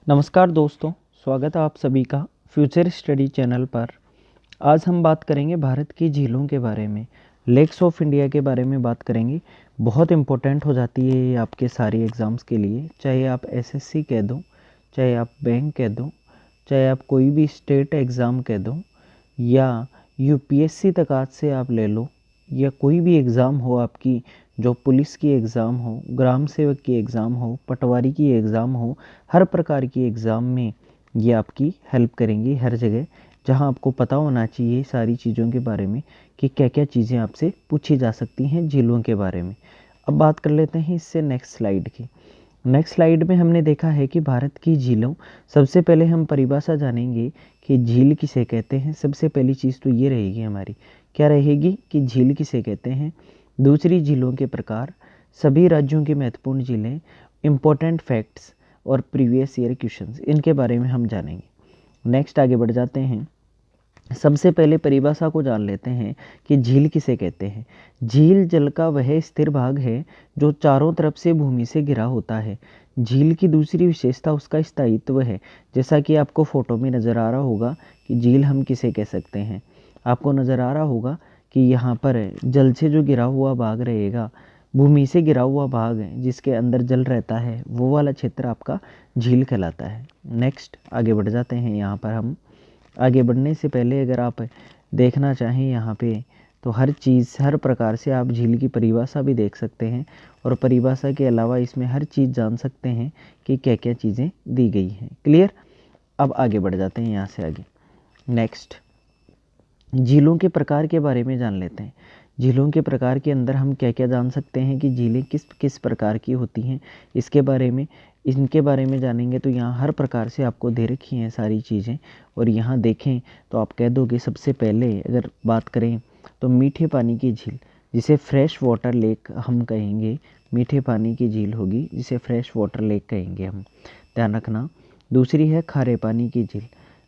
नमस्कार दोस्तों, स्वागत है आप सभी का फ्यूचर स्टडी चैनल पर। आज हम बात करेंगे भारत की झीलों के बारे में, लेक्स ऑफ इंडिया के बारे में बात करेंगे। बहुत इंपॉर्टेंट हो जाती है ये आपके सारे एग्ज़ाम्स के लिए, चाहे आप एसएससी कह दो, चाहे आप बैंक कह दो, चाहे आप कोई भी स्टेट एग्ज़ाम कह दो, या यूपीएससी तक आज से आप ले लो, या कोई भी एग्ज़ाम हो आपकी, जो पुलिस की एग्ज़ाम हो, ग्राम सेवक की एग्ज़ाम हो, पटवारी की एग्ज़ाम हो, हर प्रकार की एग्ज़ाम में ये आपकी हेल्प करेंगी हर जगह। जहां आपको पता होना चाहिए सारी चीज़ों के बारे में कि क्या क्या चीज़ें आपसे पूछी जा सकती हैं झीलों के बारे में। अब बात कर लेते हैं इससे नेक्स्ट स्लाइड की। नेक्स्ट स्लाइड में हमने देखा है कि भारत की झीलों, सबसे पहले हम परिभाषा जानेंगे कि झील किसे कहते हैं। सबसे पहली चीज़ तो ये रहेगी हमारी, क्या रहेगी कि झील किसे कहते हैं। दूसरी, झीलों के प्रकार, सभी राज्यों की महत्वपूर्ण झीलें, इम्पोर्टेंट फैक्ट्स और प्रीवियस ईयर क्वेश्चंस, इनके बारे में हम जानेंगे। नेक्स्ट आगे बढ़ जाते हैं। सबसे पहले परिभाषा को जान लेते हैं कि झील किसे कहते हैं। झील जल का वह स्थिर भाग है जो चारों तरफ से भूमि से घिरा होता है। झील की दूसरी विशेषता उसका स्थायित्व है। जैसा कि आपको फोटो में नज़र आ रहा होगा कि झील हम किसे कह सकते हैं। आपको नज़र आ रहा होगा कि यहाँ पर जल से जो घिरा हुआ भाग रहेगा, भूमि से घिरा हुआ भाग है जिसके अंदर जल रहता है, वो वाला क्षेत्र आपका झील कहलाता है। नेक्स्ट आगे बढ़ जाते हैं। यहाँ पर हम आगे बढ़ने से पहले अगर आप देखना चाहें यहाँ पे, तो हर चीज़, हर प्रकार से आप झील की परिभाषा भी देख सकते हैं, और परिभाषा के अलावा इसमें हर चीज़ जान सकते हैं कि क्या क्या चीज़ें दी गई हैं। क्लियर। अब आगे बढ़ जाते हैं यहाँ से आगे। नेक्स्ट, झीलों के प्रकार के बारे में जान लेते हैं। झीलों के प्रकार के अंदर हम क्या क्या जान सकते हैं कि झीलें किस किस प्रकार की होती हैं, इसके बारे में, इनके बारे में जानेंगे। तो यहाँ हर प्रकार से आपको दे रखी हैं सारी चीज़ें, और यहाँ देखें तो आप कह दोगे, सबसे पहले अगर बात करें तो मीठे पानी की झील, जिसे फ्रेश वाटर लेक हम कहेंगे, मीठे पानी की झील होगी जिसे फ्रेश वाटर लेक कहेंगे हम, ध्यान रखना। दूसरी है खारे पानी की झील।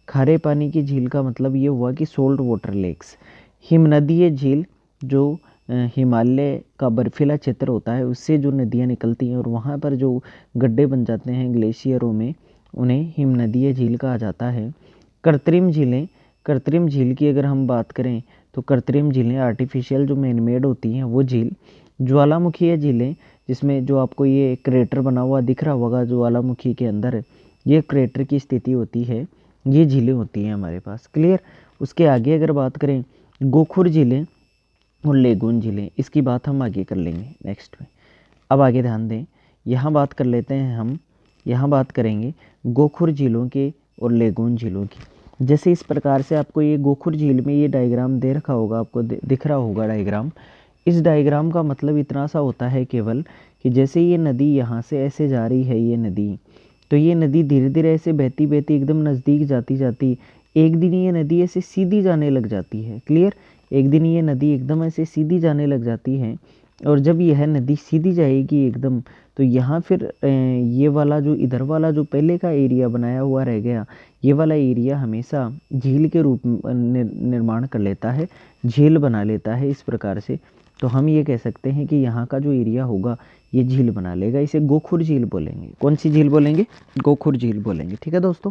खारे पानी की झील का मतलब ये हुआ कि सोल्ट वाटर लेक्स। हिमनदीय झील, जो हिमालय का बर्फीला क्षेत्र होता है उससे जो नदियाँ निकलती हैं और वहाँ पर जो गड्ढे बन जाते हैं ग्लेशियरों में, उन्हें हिमनदीय झील कहा जाता है। कृत्रिम झीलें, कृत्रिम झील की अगर हम बात करें तो कृत्रिम झीलें आर्टिफिशियल जो मैनमेड होती हैं वो झील। ज्वालामुखीय झीलें, जिसमें जो आपको ये क्रेटर बना हुआ दिख रहा होगा ज्वालामुखी के अंदर, ये क्रेटर की स्थिति होती है, ये झीलें होती हैं हमारे पास। क्लियर। उसके आगे अगर बात करें, गोखुर झीलें और लेगून झीलें, इसकी बात हम आगे कर लेंगे नेक्स्ट में। अब आगे ध्यान दें, यहाँ बात कर लेते हैं हम, यहाँ बात करेंगे गोखुर झीलों के और लेगून झीलों की। जैसे इस प्रकार से आपको ये गोखुर झील में ये डायग्राम दे रखा होगा, आपको दिख रहा होगा डायग्राम। इस डायग्राम का मतलब इतना सा होता है केवल कि जैसे ये नदी यहाँ से ऐसे जा रही है, ये नदी, तो ये नदी धीरे धीरे ऐसे बहती बहती एकदम नज़दीक जाती जाती एक दिन ये नदी ऐसे सीधी जाने लग जाती है। क्लियर। एक दिन ये नदी एकदम ऐसे सीधी जाने लग जाती है, और जब यह नदी सीधी जाएगी एकदम, तो यहाँ फिर ये वाला जो इधर वाला जो पहले का एरिया बनाया हुआ रह गया, ये वाला एरिया हमेशा झील के रूप में निर्माण कर लेता है, झील बना लेता है इस प्रकार से। तो हम ये कह सकते हैं कि यहाँ का जो एरिया होगा ये झील बना लेगा, इसे गोखुर झील बोलेंगे। कौन सी झील बोलेंगे? गोखुर झील बोलेंगे। ठीक है दोस्तों।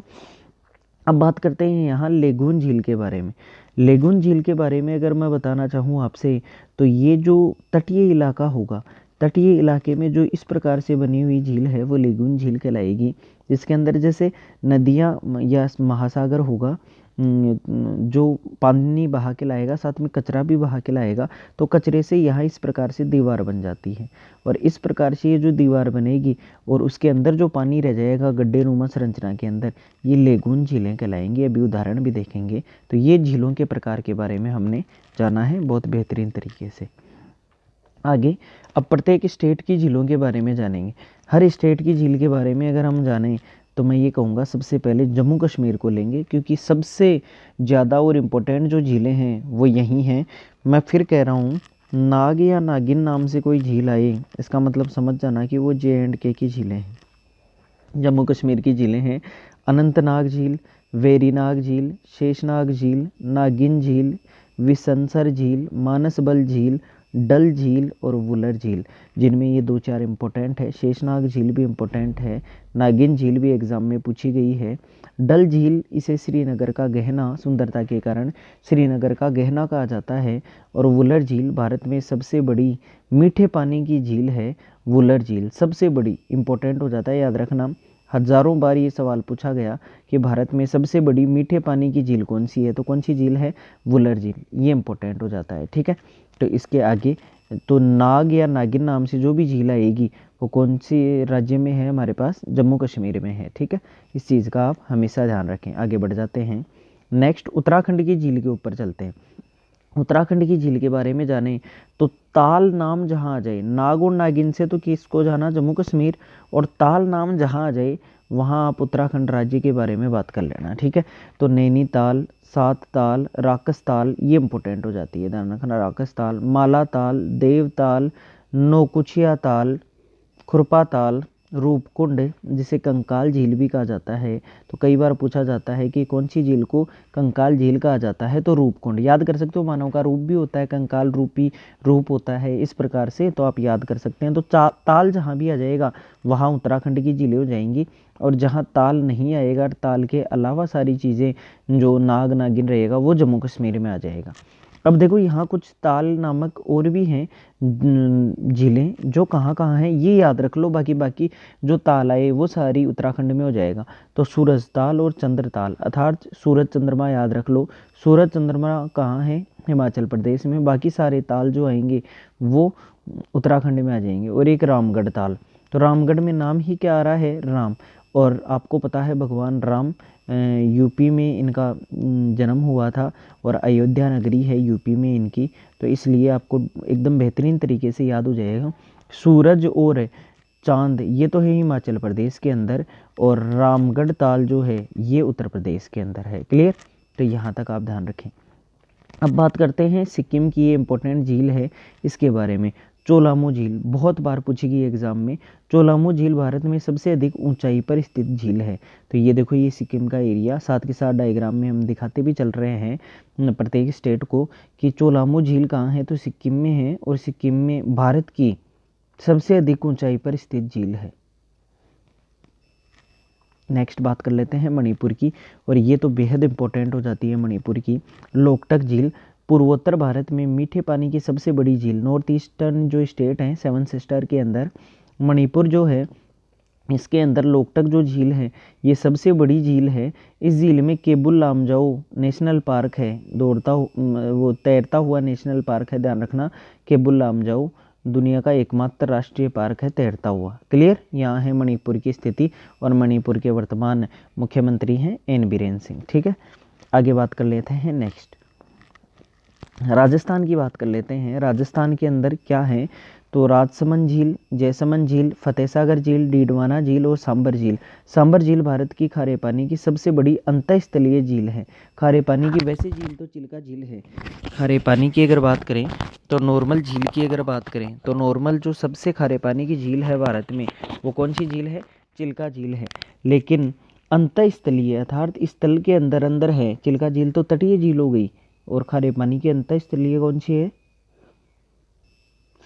अब बात करते हैं यहाँ लेगून झील के बारे में। लेगून झील के बारे में अगर मैं बताना चाहूँ आपसे, तो ये जो तटीय इलाका होगा, तटीय इलाके में जो इस प्रकार से बनी हुई झील है वो लेगून झील कहलाएगी, जिसके अंदर जैसे नदियाँ या महासागर होगा, जो पानी बहा के लाएगा, साथ में कचरा भी बहा के लाएगा, तो कचरे से यहाँ इस प्रकार से दीवार बन जाती है, और इस प्रकार से ये जो दीवार बनेगी और उसके अंदर जो पानी रह जाएगा गड्ढे नुमा संरचना के अंदर, ये लेगून झीलें कहलाएंगी। अभी उदाहरण भी देखेंगे। तो ये झीलों के प्रकार के बारे में हमने जाना है बहुत बेहतरीन तरीके से। आगे अब प्रत्येक स्टेट की झीलों के बारे में जानेंगे। हर स्टेट की झील के बारे में अगर हम जानें तो मैं ये कहूँगा सबसे पहले जम्मू कश्मीर को लेंगे, क्योंकि सबसे ज़्यादा और इम्पोर्टेंट जो झीलें हैं वो यहीं हैं। मैं फिर कह रहा हूँ, नाग या नागिन नाम से कोई झील आए, इसका मतलब समझ जाना कि वो JNK की झीलें हैं। जम्मू कश्मीर की झीलें हैं अनंतनाग झील, वेरीनाग झील, शेषनाग झील, नागिन झील, विसंसर झील, मानसबल झील, डल झील और वुलर झील, जिनमें ये 2-4 इंपॉर्टेंट है। शेषनाग झील भी इंपॉर्टेंट है, नागिन झील भी एग्जाम में पूछी गई है। डल झील इसे श्रीनगर का गहना, सुंदरता के कारण श्रीनगर का गहना कहा जाता है। और वुलर झील भारत में सबसे बड़ी मीठे पानी की झील है। वुलर झील सबसे बड़ी, इंपॉर्टेंट हो जाता है, याद रखना। हजारों बार ये सवाल पूछा गया कि भारत में सबसे बड़ी मीठे पानी की झील कौन सी है, तो कौन सी झील है, वुलर झील, ये इंपॉर्टेंट हो जाता है। ठीक है, तो इसके आगे तो नाग या नागिन नाम से जो भी झील आएगी वो कौन से राज्य में है, हमारे पास जम्मू कश्मीर में है। ठीक है, इस चीज़ का आप हमेशा ध्यान रखें। आगे बढ़ जाते हैं, नेक्स्ट उत्तराखंड की झील के ऊपर चलते हैं। उत्तराखंड की झील के बारे में जाने तो ताल नाम जहाँ आ जाए, नाग और नागिन से तो किसको जाना, जम्मू कश्मीर, और ताल नाम जहाँ आ जाए वहाँ आप उत्तराखंड राज्य के बारे में बात कर लेना। ठीक है, तो नैनीताल, सात ताल, राकस ताल, ये इंपॉर्टेंट हो जाती है, ध्यान रखना। राकस ताल, माला ताल, देवताल, नौकुचिया ताल, खुरपा ताल, रूपकुंड, जिसे कंकाल झील भी कहा जाता है। तो कई बार पूछा जाता है कि कौन सी झील को कंकाल झील कहा जाता है, तो रूपकुंड। याद कर सकते हो, मानव का रूप भी होता है, कंकाल रूपी रूप होता है, इस प्रकार से तो आप याद कर सकते हैं। तो ताल जहाँ भी आ जाएगा वहाँ उत्तराखंड की झीलें हो जाएंगी, और जहाँ ताल नहीं आएगा, ताल के अलावा सारी चीज़ें जो नाग नागिन रहेगा वो जम्मू कश्मीर में आ जाएगा। अब देखो यहाँ कुछ ताल नामक और भी हैं झीलें, जो कहाँ कहाँ हैं ये याद रख लो, बाकी जो ताल आए वो सारी उत्तराखंड में हो जाएगा। तो सूरज ताल और चंद्र ताल, अर्थात सूरज चंद्रमा याद रख लो। सूरज चंद्रमा कहाँ है, हिमाचल प्रदेश में। बाकी सारे ताल जो आएंगे वो उत्तराखंड में आ जाएंगे। और एक रामगढ़ ताल, तो रामगढ़ में नाम ही क्या आ रहा है, राम। और आपको पता है भगवान राम यूपी में इनका जन्म हुआ था, और अयोध्या नगरी है यूपी में इनकी, तो इसलिए आपको एकदम बेहतरीन तरीके से याद हो जाएगा। सूरज और चांद ये तो है हिमाचल प्रदेश के अंदर, और रामगढ़ ताल जो है ये उत्तर प्रदेश के अंदर है। क्लियर, तो यहाँ तक आप ध्यान रखें। अब बात करते हैं सिक्किम की, ये इंपॉर्टेंट झील है, इसके बारे में। चोलामो झील बहुत बार पूछी गई एग्जाम में। चोलामो झील भारत में सबसे अधिक ऊंचाई पर स्थित झील है। तो ये देखो, ये सिक्किम का एरिया, साथ के साथ डायग्राम में हम दिखाते भी चल रहे हैं प्रत्येक स्टेट को कि चोलामो झील कहाँ है, तो सिक्किम में है, और सिक्किम में भारत की सबसे अधिक ऊंचाई पर स्थित झील है। नेक्स्ट बात कर लेते हैं मणिपुर की, और ये तो बेहद इंपॉर्टेंट हो जाती है मणिपुर की। लोकटक झील पूर्वोत्तर भारत में मीठे पानी की सबसे बड़ी झील। नॉर्थ ईस्टर्न जो स्टेट हैं 7 सिस्टर के अंदर मणिपुर जो है, इसके अंदर लोकटक जो झील है ये सबसे बड़ी झील है। इस झील में केबुल लामजाओ नेशनल पार्क है, वो तैरता हुआ नेशनल पार्क है, ध्यान रखना। केबुल लामजाओ दुनिया का एकमात्र राष्ट्रीय पार्क है तैरता हुआ। क्लियर, यहाँ है मणिपुर की स्थिति, और मणिपुर के वर्तमान मुख्यमंत्री हैं एन बीरेन सिंह। ठीक है, आगे बात कर लेते हैं। नेक्स्ट राजस्थान की बात कर लेते हैं। राजस्थान के अंदर क्या है, तो राजसमंद झील, जैसमंद झील, फतेहसागर झील, डीडवाना झील और सांबर झील। सांबर झील भारत की खारे पानी की सबसे बड़ी अंतःस्थलीय झील है। खारे पानी की वैसे झील तो चिल्का झील है। खारे पानी की अगर बात करें तो नॉर्मल झील की अगर बात करें तो नॉर्मल जो सबसे खारे पानी की झील है भारत में वो कौन सी झील है, चिल्का झील है। लेकिन अंतःस्थलीय अर्थात स्थल के अंदर अंदर है, चिल्का झील तो तटीय झील हो गई, और खारे पानी की अंतःस्थलीय कौन सी है,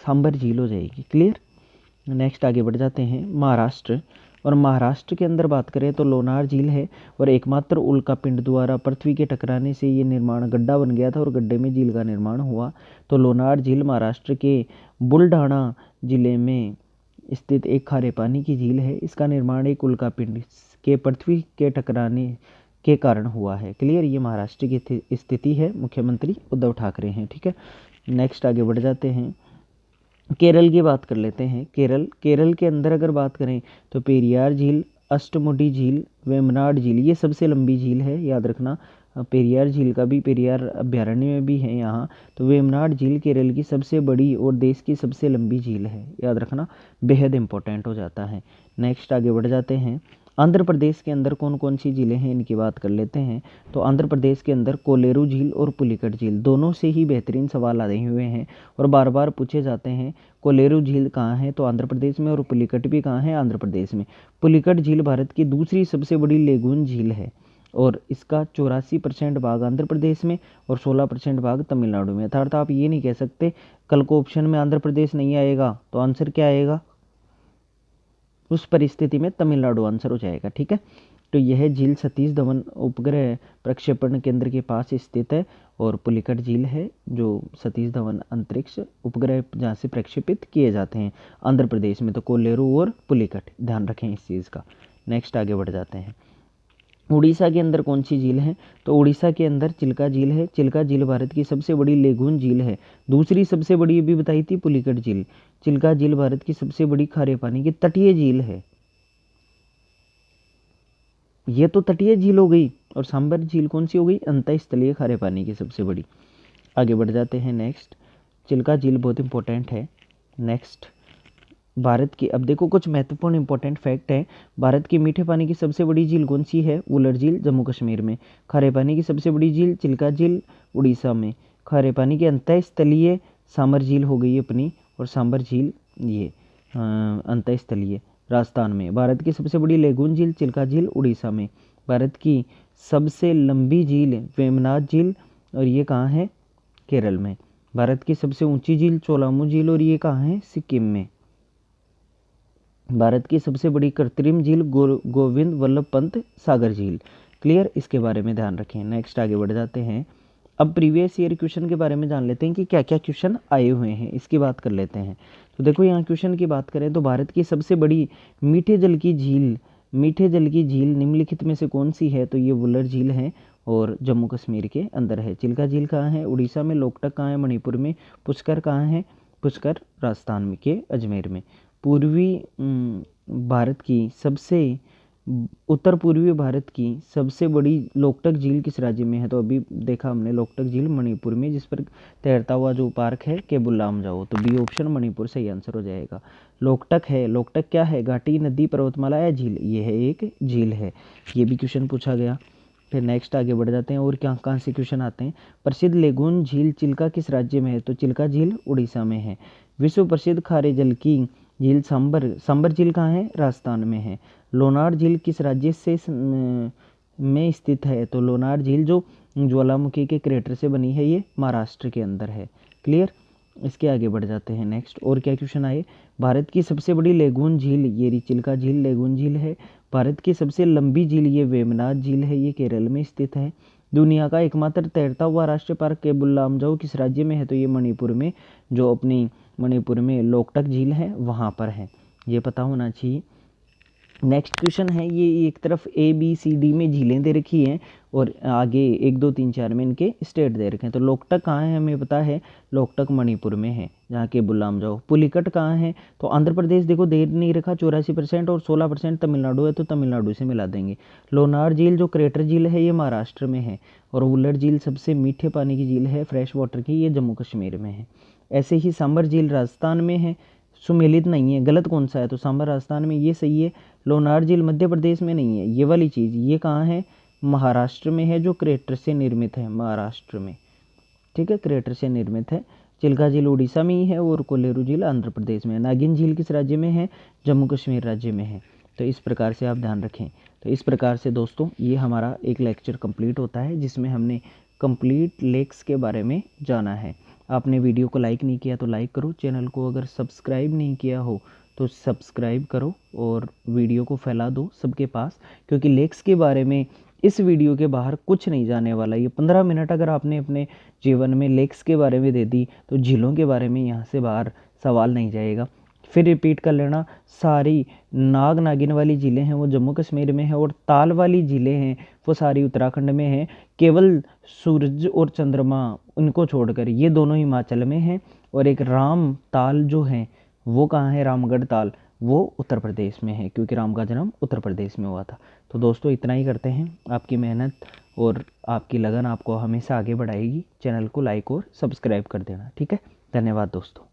सांबर झील हो जाएगी। क्लियर, नेक्स्ट आगे बढ़ जाते हैं महाराष्ट्र। और महाराष्ट्र के अंदर बात करें तो लोनार झील है, और एकमात्र उल्का पिंड द्वारा पृथ्वी के टकराने से ये निर्माण गड्ढा बन गया था, और गड्ढे में झील का निर्माण हुआ। तो लोनार झील महाराष्ट्र के बुलढाणा जिले में स्थित एक खारे पानी की झील है। इसका निर्माण एक उल्का पिंड के पृथ्वी के टकराने के कारण हुआ है। क्लियर, ये महाराष्ट्र की स्थिति है, मुख्यमंत्री उद्धव ठाकरे हैं। ठीक है, नेक्स्ट आगे बढ़ जाते हैं। केरल की बात कर लेते हैं। केरल के अंदर अगर बात करें तो पेरियार झील, अष्टमुडी झील, वेम्बनाड झील, ये सबसे लंबी झील है, याद रखना। पेरियार झील का भी पेरियार अभ्यारण्य में भी है यहाँ। तो वेम्बनाड झील केरल की सबसे बड़ी और देश की सबसे लंबी झील है, याद रखना, बेहद इंपॉर्टेंट हो जाता है। नेक्स्ट आगे बढ़ जाते हैं। आंध्र प्रदेश के अंदर कौन कौन सी झीलें हैं इनकी बात कर लेते हैं। तो आंध्र प्रदेश के अंदर कोलेरू झील और पुलिकट झील, दोनों से ही बेहतरीन सवाल आए हुए हैं और बार बार पूछे जाते हैं। कोलेरू झील कहाँ है, तो आंध्र प्रदेश में, और पुलिकट भी कहाँ है, आंध्र प्रदेश में। पुलिकट झील भारत की दूसरी सबसे बड़ी लेगून झील है। और इसका 84% भाग आंध्र प्रदेश में और 16% भाग तमिलनाडु में। अर्थात आप ये नहीं कह सकते कल को ऑप्शन में आंध्र प्रदेश नहीं आएगा तो आंसर क्या आएगा, उस परिस्थिति में तमिलनाडु आंसर हो जाएगा। ठीक है, तो यह झील सतीश धवन उपग्रह प्रक्षेपण केंद्र के पास स्थित है और पुलिकट झील है जो सतीश धवन अंतरिक्ष उपग्रह जहाँ से प्रक्षेपित किए जाते हैं आंध्र प्रदेश में, तो कोल्लेरू और पुलिकट, ध्यान रखें इस चीज़ का। नेक्स्ट आगे बढ़ जाते हैं। उड़ीसा के अंदर कौन सी झील है, तो उड़ीसा के अंदर चिल्का झील है। चिल्का झील भारत की सबसे बड़ी लेगून झील है। दूसरी सबसे बड़ी भी बताई थी पुलिकट झील। चिल्का झील भारत की सबसे बड़ी खारे पानी की तटीय झील है। ये तो तटीय झील हो गई, और सांबर झील कौन सी हो गई, अंतःस्थलीय खारे पानी की सबसे बड़ी। आगे बढ़ जाते हैं नेक्स्ट। चिल्का झील बहुत इंपॉर्टेंट है। नेक्स्ट, भारत की, अब देखो कुछ महत्वपूर्ण इंपॉर्टेंट फैक्ट है। भारत की मीठे पानी की सबसे बड़ी झील कौन सी है, वुलर झील जम्मू कश्मीर में। खारे पानी की सबसे बड़ी झील चिल्का झील उड़ीसा में। खारे पानी के अंतःस्थलीय सांबर झील हो गई अपनी, और सांबर झील ये अंतःस्थलीय राजस्थान में। भारत की सबसे बड़ी लेगून झील चिल्का झील उड़ीसा में। भारत की सबसे लंबी झील वेमनाथ झील, और ये कहाँ है, केरल में। भारत की सबसे ऊंची झील चोलामू झील, और ये कहाँ है, सिक्किम में। भारत की सबसे बड़ी कृत्रिम झील गोविंद वल्लभ पंत सागर झील। क्लियर, इसके बारे में ध्यान रखें। नेक्स्ट आगे बढ़ जाते हैं। अब प्रीवियस ईयर क्वेश्चन के बारे में जान लेते हैं कि क्या क्या क्वेश्चन आए हुए हैं, इसकी बात कर लेते हैं। तो देखो यहाँ क्वेश्चन की बात करें तो भारत की सबसे बड़ी मीठे जल की झील निम्नलिखित में से कौन सी है, तो ये वुलर झील है और जम्मू कश्मीर के अंदर है। चिल्का झील कहाँ है, उड़ीसा में। लोकटक कहाँ है, मणिपुर में। पुष्कर कहाँ है, पुष्कर राजस्थान में के अजमेर में। भारत की सबसे उत्तर पूर्वी भारत की सबसे बड़ी लोकटक झील किस राज्य में है, तो अभी देखा हमने लोकटक झील मणिपुर में, जिस पर तैरता हुआ जो पार्क है केबुल लामजाओ, तो बी ऑप्शन मणिपुर सही आंसर हो जाएगा। लोकटक है, लोकटक क्या है, घाटी, नदी, पर्वतमाला या झील, ये है एक झील है। ये भी क्वेश्चन पूछा गया। फिर नेक्स्ट आगे बढ़ जाते हैं और क्या कहाँ से क्वेश्चन आते हैं। प्रसिद्ध लेगून झील चिल्का किस राज्य में है, तो चिल्का झील उड़ीसा में है। विश्व प्रसिद्ध खारे जल की झील सांबर झील कहाँ है, राजस्थान में है। लोनार झील किस राज्य से में स्थित है, तो लोनार झील जो ज्वालामुखी के क्रेटर से बनी है, ये महाराष्ट्र के अंदर है। क्लियर, इसके आगे बढ़ जाते हैं। नेक्स्ट और क्या क्वेश्चन आए। भारत की सबसे बड़ी लेगून झील ये चिल्का झील लेगून झील है। भारत की सबसे लंबी झील ये वेमनाथ झील है, ये केरल में स्थित है। दुनिया का एकमात्र तैरता हुआ राष्ट्रीय पार्क केबुल लामजाओ किस राज्य में है, तो ये मणिपुर में, जो अपनी मणिपुर में लोकटक झील है वहाँ पर है, ये पता होना चाहिए। नेक्स्ट क्वेश्चन है, ये एक तरफ ABCD में झीलें दे रखी हैं और आगे 1 2 3 4 में इनके स्टेट दे रखे हैं। तो लोकटक कहाँ है, हमें पता है लोकटक मणिपुर में है, जहाँ केबुल लामजाओ। पुलिकट कहाँ है, तो आंध्र प्रदेश, देखो दे नहीं रखा, 84% और 16% तमिलनाडु है, तो तमिलनाडु से मिला देंगे। लोनार झील जो क्रेटर झील है, ये महाराष्ट्र में है। और वुलर झील सबसे मीठे पानी की झील है, फ्रेश वाटर की, ये जम्मू कश्मीर में है। ऐसे ही सांबर झील राजस्थान में है, सुमेलित नहीं है, गलत कौन सा है, तो सांबर राजस्थान में, ये सही है। लोनार झील मध्य प्रदेश में नहीं है, ये वाली चीज़, ये कहाँ है, महाराष्ट्र में है, जो क्रेटर से निर्मित है, महाराष्ट्र में। ठीक है, क्रेटर से निर्मित है। चिल्का झील उड़ीसा में ही है और कोल्लेरू झील आंध्र प्रदेश में है। नागिन झील किस राज्य में है, जम्मू कश्मीर राज्य में है। तो इस प्रकार से आप ध्यान रखें। तो इस प्रकार से दोस्तों ये हमारा एक लेक्चर कंप्लीट होता है, जिसमें हमने कंप्लीट लेक्स के बारे में जाना है। आपने वीडियो को लाइक नहीं किया तो लाइक करो, चैनल को अगर सब्सक्राइब नहीं किया हो तो सब्सक्राइब करो और वीडियो को फैला दो सबके पास, क्योंकि लेक्स के बारे में इस वीडियो के बाहर कुछ नहीं जाने वाला। ये 15 मिनट अगर आपने अपने जीवन में लेक्स के बारे में दे दी तो झीलों के बारे में यहाँ से बाहर सवाल नहीं जाएगा। फिर रिपीट कर लेना, सारी नाग नागिन वाली झीलें हैं वो जम्मू कश्मीर में है, और ताल वाली झीलें हैं वो सारी उत्तराखंड में है। केवल सूरज और चंद्रमा उनको छोड़कर ये दोनों हिमाचल में हैं, और एक राम ताल जो है वो कहाँ है, रामगढ़ ताल, वो उत्तर प्रदेश में है, क्योंकि राम का जन्म उत्तर प्रदेश में हुआ था। तो दोस्तों इतना ही करते हैं। आपकी मेहनत और आपकी लगन आपको हमेशा आगे बढ़ाएगी। चैनल को लाइक और सब्सक्राइब कर देना। ठीक है, धन्यवाद दोस्तों।